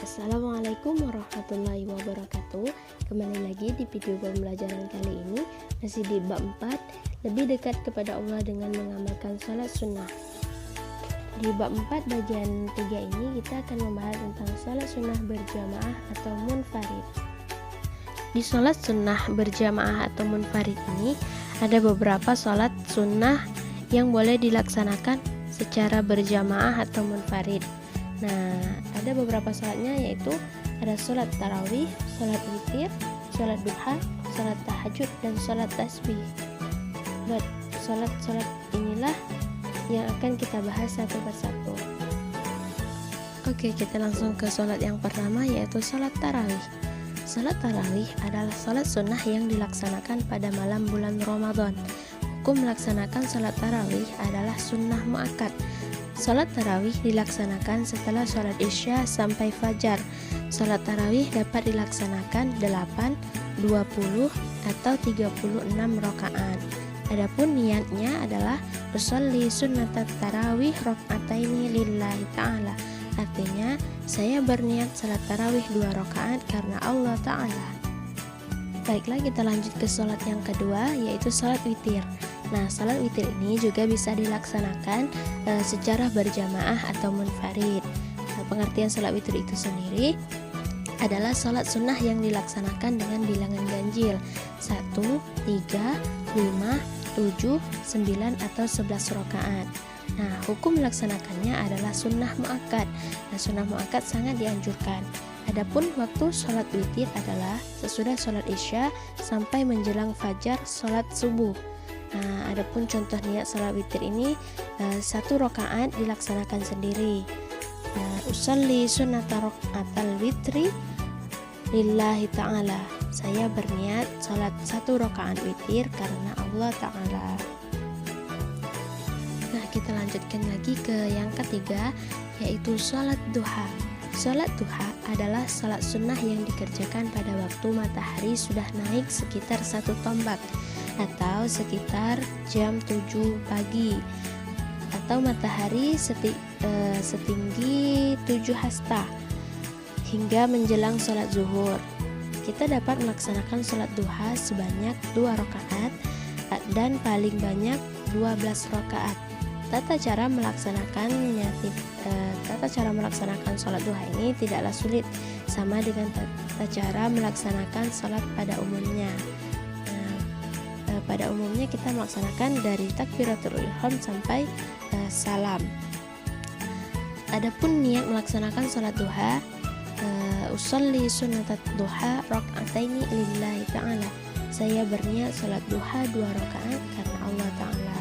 Assalamualaikum warahmatullahi wabarakatuh. Kembali lagi di video pembelajaran kali ini, masih di bab 4, lebih dekat kepada Allah dengan mengamalkan sholat sunnah. Di bab 4 bagian 3 ini kita akan membahas tentang sholat sunnah berjamaah atau munfarid. Di sholat sunnah berjamaah atau munfarid ini ada beberapa sholat sunnah yang boleh dilaksanakan secara berjamaah atau munfarid. Nah, ada beberapa sholatnya, yaitu ada sholat tarawih, sholat witir, sholat duha, sholat tahajud, dan sholat tasbih. Buat sholat-sholat inilah yang akan kita bahas satu persatu. Oke, kita langsung ke sholat yang pertama, yaitu sholat tarawih. Sholat tarawih adalah sholat sunnah yang dilaksanakan pada malam bulan Ramadan. Hukum melaksanakan sholat tarawih adalah sunnah muakkad. Sholat tarawih dilaksanakan setelah sholat isya sampai fajar. Sholat tarawih dapat dilaksanakan 8, 20, atau 36 rakaat. Adapun niatnya adalah usolli sunnatat tarawih raka'ataini lillahi ta'ala. Artinya, saya berniat sholat tarawih 2 rakaat karena Allah Ta'ala. Baiklah, kita lanjut ke sholat yang kedua, yaitu sholat witir. Nah, sholat witir ini juga bisa dilaksanakan secara berjamaah atau munfarid. Pengertian sholat witir itu sendiri adalah sholat sunnah yang dilaksanakan dengan bilangan ganjil 1, 3, 5, 7, 9, atau 11 rakaat. Nah, hukum melaksanakannya adalah sunnah muakkad. Nah, sunnah muakkad sangat dianjurkan. Adapun waktu sholat witir adalah sesudah sholat isya sampai menjelang fajar sholat subuh. Nah, adapun contoh niat sholat witir ini 1 rakaat dilaksanakan sendiri. Usolli sunnata raka'atal witri lillahi ta'ala. Saya berniat sholat 1 rakaat witir karena Allah Ta'ala. Nah, kita lanjutkan lagi ke yang ketiga, yaitu sholat duha. Sholat duha adalah sholat sunnah yang dikerjakan pada waktu matahari sudah naik sekitar 1 tombak atau sekitar jam 7 pagi, atau matahari setinggi 7 hasta hingga menjelang sholat zuhur. Kita dapat melaksanakan sholat duha sebanyak 2 rakaat dan paling banyak 12 rakaat. Tata cara melaksanakan sholat duha ini tidaklah sulit, sama dengan tata cara melaksanakan sholat pada umumnya. Pada umumnya kita melaksanakan dari takbiratul ihram sampai salam. Adapun niat melaksanakan sholat duha, usolli sunnatat duha raka'ataini lillahi ta'ala. Saya berniat sholat duha 2 rakaat karena Allah Ta'ala.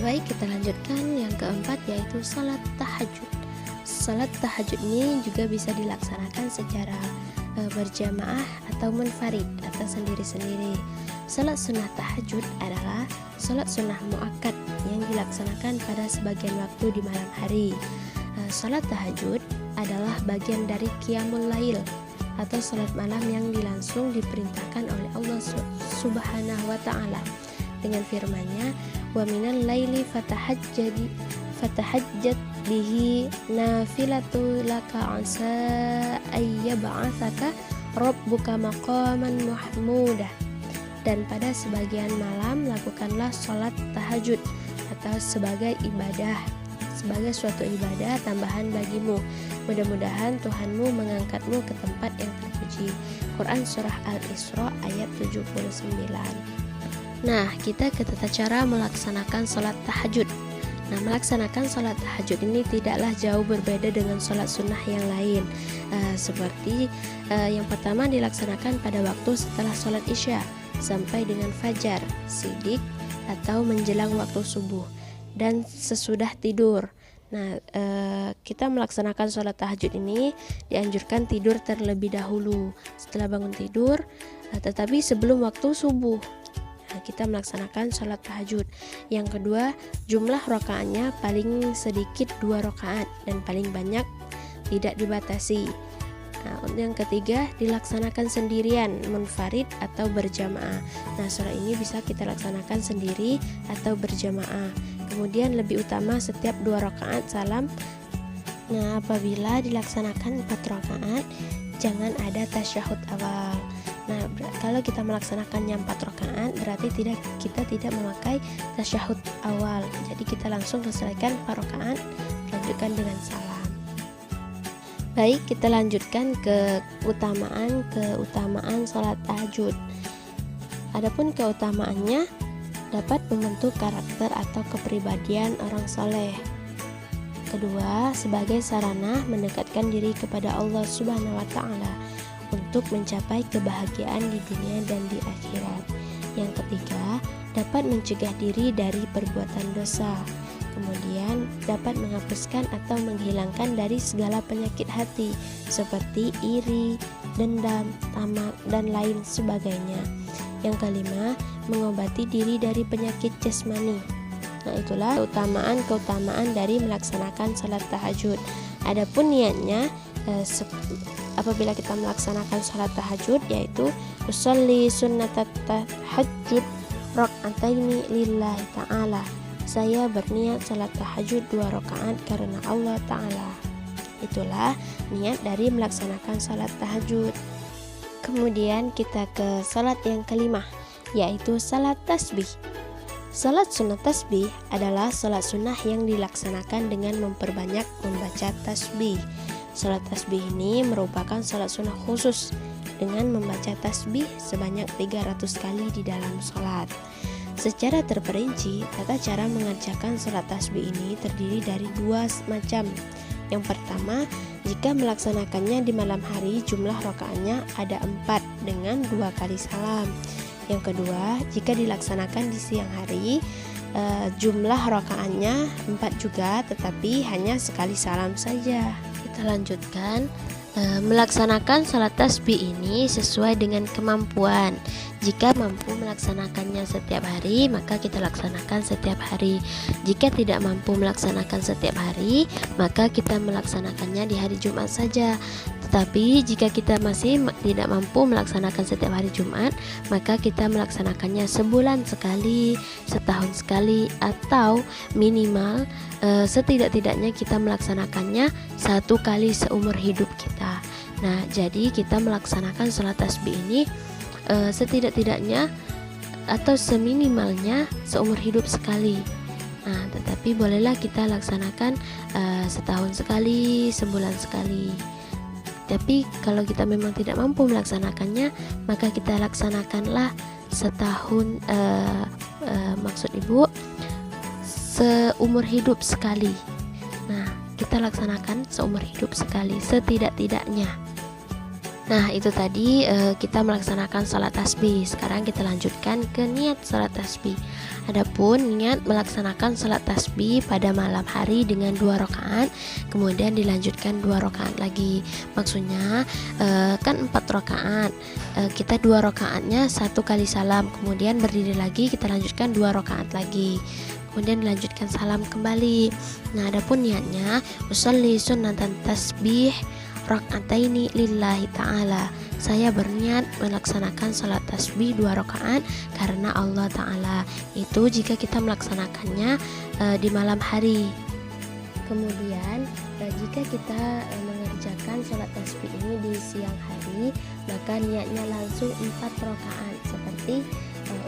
Baik, kita lanjutkan yang keempat, yaitu sholat tahajud. Sholat tahajud ini juga bisa dilaksanakan secara berjamaah atau munfarid atau sendiri-sendiri. Sholat sunnah tahajud adalah sholat sunnah muakkad yang dilaksanakan pada sebagian waktu di malam hari. Sholat tahajud adalah bagian dari qiyamul lail atau sholat malam yang langsung diperintahkan oleh Allah Subhanahu wa Ta'ala dengan firman-Nya, wa minal laili fatahajjad bihi nafilatu laka asa ayyab'atsaka rabbuka maqaman mahmudah. Dan pada sebagian malam lakukanlah sholat tahajud atau sebagai suatu ibadah tambahan bagimu. Mudah-mudahan Tuhanmu mengangkatmu ke tempat yang terpuji. Quran Surah Al-Isra ayat 79. Nah, kita ke tata cara melaksanakan sholat tahajud. Nah, melaksanakan sholat tahajud ini tidaklah jauh berbeda dengan sholat sunnah yang lain. Seperti yang pertama dilaksanakan pada waktu setelah sholat isya sampai dengan fajar, sidik, atau menjelang waktu subuh, dan sesudah tidur. Nah, kita melaksanakan sholat tahajud ini dianjurkan tidur terlebih dahulu setelah bangun tidur, tetapi sebelum waktu subuh. Nah, kita melaksanakan sholat tahajud. Yang kedua, jumlah rakaatnya paling sedikit 2 rakaat dan paling banyak tidak dibatasi. Nah, yang ketiga, dilaksanakan sendirian, munfarid atau berjamaah. Nah, sholat ini bisa kita laksanakan sendiri atau berjamaah. Kemudian lebih utama setiap 2 rakaat salam Nah, apabila dilaksanakan 4 rakaat, jangan ada tasyahud awal. Nah, kalau kita melaksanakannya 4 rakaat, berarti kita tidak memakai tasyahud awal. Jadi kita langsung selesaikan 4 rakaat, lanjutkan dengan salam. Baik, kita lanjutkan ke keutamaan salat tahajud. Adapun keutamaannya dapat membentuk karakter atau kepribadian orang soleh. Kedua, sebagai sarana mendekatkan diri kepada Allah Subhanahu wa Ta'ala untuk mencapai kebahagiaan di dunia dan di akhirat. Yang ketiga, dapat mencegah diri dari perbuatan dosa. Kemudian, dapat menghapuskan atau menghilangkan dari segala penyakit hati seperti iri, dendam, tamak, dan lain sebagainya. Yang kelima, mengobati diri dari penyakit jasmani. Nah, itulah keutamaan dari melaksanakan salat tahajud. Adapun niatnya apabila kita melaksanakan salat tahajud, yaitu usolli sunnatat tahajud rak'ataini lillahi ta'ala. Saya berniat salat tahajud 2 rakaat karena Allah Ta'ala. Itulah niat dari melaksanakan salat tahajud. Kemudian kita ke salat yang kelima, yaitu salat tasbih. Salat sunat tasbih adalah salat sunnah yang dilaksanakan dengan memperbanyak membaca tasbih. Salat tasbih ini merupakan salat sunnah khusus dengan membaca tasbih sebanyak 300 kali di dalam salat. Secara terperinci, tata cara mengerjakan salat tasbih ini terdiri dari 2 macam. Yang pertama, jika melaksanakannya di malam hari, jumlah rakaatnya ada 4 dengan 2 kali salam. Yang kedua, jika dilaksanakan di siang hari, jumlah rakaatnya 4 juga, tetapi hanya sekali salam saja. Kita lanjutkan. Melaksanakan salat tasbih ini sesuai dengan kemampuan. Jika mampu melaksanakannya setiap hari, maka kita laksanakan setiap hari. Jika tidak mampu melaksanakan setiap hari, maka kita melaksanakannya di hari Jumat saja. Tetapi jika kita masih tidak mampu melaksanakan setiap hari Jumat, maka kita melaksanakannya sebulan sekali, setahun sekali, atau minimal setidak-tidaknya kita melaksanakannya 1 kali seumur hidup kita. Nah, jadi kita melaksanakan salat tasbih ini setidak-tidaknya atau seminimalnya seumur hidup sekali. Nah, tetapi bolehlah kita laksanakan setahun sekali, sebulan sekali. Tapi kalau kita memang tidak mampu melaksanakannya, maka kita laksanakanlah setahun, maksud ibu seumur hidup sekali. Nah, kita laksanakan seumur hidup sekali setidak-tidaknya. Nah, itu tadi kita melaksanakan salat tasbih. Sekarang kita lanjutkan ke niat salat tasbih. Adapun niat melaksanakan salat tasbih pada malam hari dengan 2 rakaat, kemudian dilanjutkan 2 rakaat lagi. Maksudnya kan 4 rakaat, kita 2 rakaatnya 1 kali salam, kemudian berdiri lagi, kita lanjutkan 2 rakaat lagi, kemudian dilanjutkan salam kembali. Nah, adapun niatnya usolli sunnatan tasbih rak'ataini lillahi ta'ala. Saya berniat melaksanakan salat tasbih 2 rakaat karena Allah Ta'ala. Itu jika kita melaksanakannya di malam hari. Kemudian jika kita mengerjakan salat tasbih ini di siang hari, maka niatnya langsung 4 rakaat seperti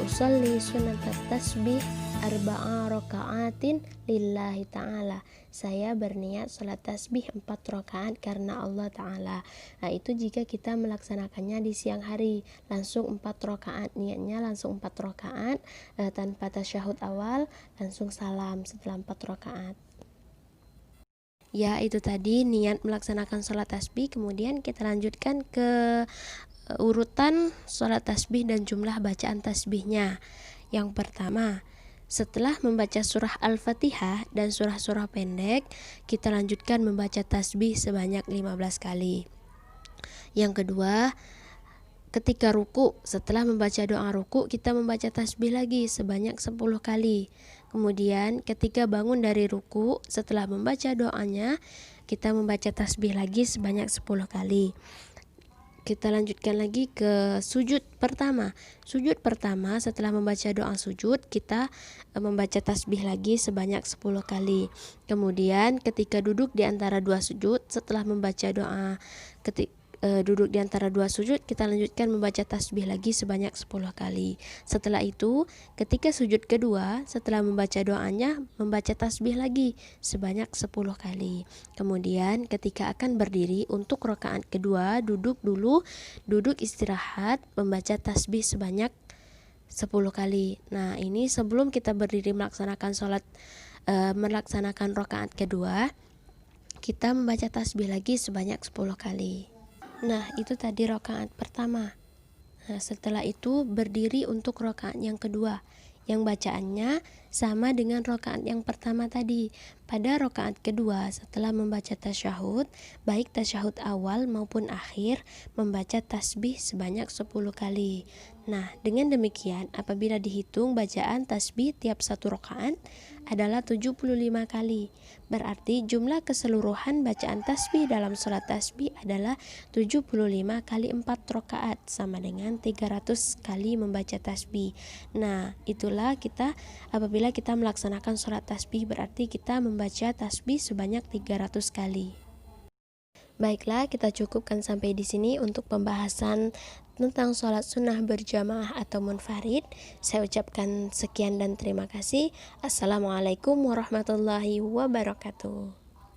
usolli sunnatat tasbih arba'a raka'atin lillahi ta'ala. Saya berniat salat tasbih 4 rakaat karena Allah Ta'ala. Nah, itu jika kita melaksanakannya di siang hari, langsung 4 rakaat. Niatnya langsung 4 rakaat tanpa tasyahud awal, langsung salam setelah 4 rakaat. Ya, itu tadi niat melaksanakan salat tasbih. Kemudian kita lanjutkan ke urutan salat tasbih dan jumlah bacaan tasbihnya. Yang pertama, setelah membaca surah Al-Fatihah dan surah-surah pendek, kita lanjutkan membaca tasbih sebanyak 15 kali. Yang kedua, ketika ruku, setelah membaca doa ruku, kita membaca tasbih lagi sebanyak 10 kali. Kemudian ketika bangun dari ruku, setelah membaca doanya, kita membaca tasbih lagi sebanyak 10 kali. kita lanjutkan lagi ke sujud pertama. Sujud pertama setelah membaca doa sujud, kita membaca tasbih lagi sebanyak 10 kali. Kemudian ketika duduk di antara dua sujud, setelah membaca doa duduk di antara dua sujud, kita lanjutkan membaca tasbih lagi sebanyak 10 kali. Setelah itu, ketika sujud kedua, setelah membaca doanya, membaca tasbih lagi sebanyak 10 kali. Kemudian ketika akan berdiri untuk rakaat kedua, duduk dulu, duduk istirahat, membaca tasbih sebanyak 10 kali. Nah, ini sebelum kita berdiri melaksanakan rakaat kedua, kita membaca tasbih lagi sebanyak 10 kali. Nah, itu tadi rakaat pertama. Nah, setelah itu berdiri untuk rakaat yang kedua, yang bacaannya sama dengan rakaat yang pertama tadi. Pada rakaat kedua, setelah membaca tasyahud, baik tasyahud awal maupun akhir, membaca tasbih sebanyak 10 kali. Nah, dengan demikian, apabila dihitung bacaan tasbih tiap satu rakaat adalah 75 kali. Berarti jumlah keseluruhan bacaan tasbih dalam sholat tasbih adalah 75 kali 4 rakaat, sama dengan 300 kali membaca tasbih. Nah, itulah apabila kita melaksanakan sholat tasbih, berarti kita membaca tasbih sebanyak 300 kali. Baiklah, kita cukupkan sampai di sini untuk pembahasan tentang sholat sunnah berjamaah atau munfarid. Saya ucapkan sekian dan terima kasih. Assalamualaikum warahmatullahi wabarakatuh.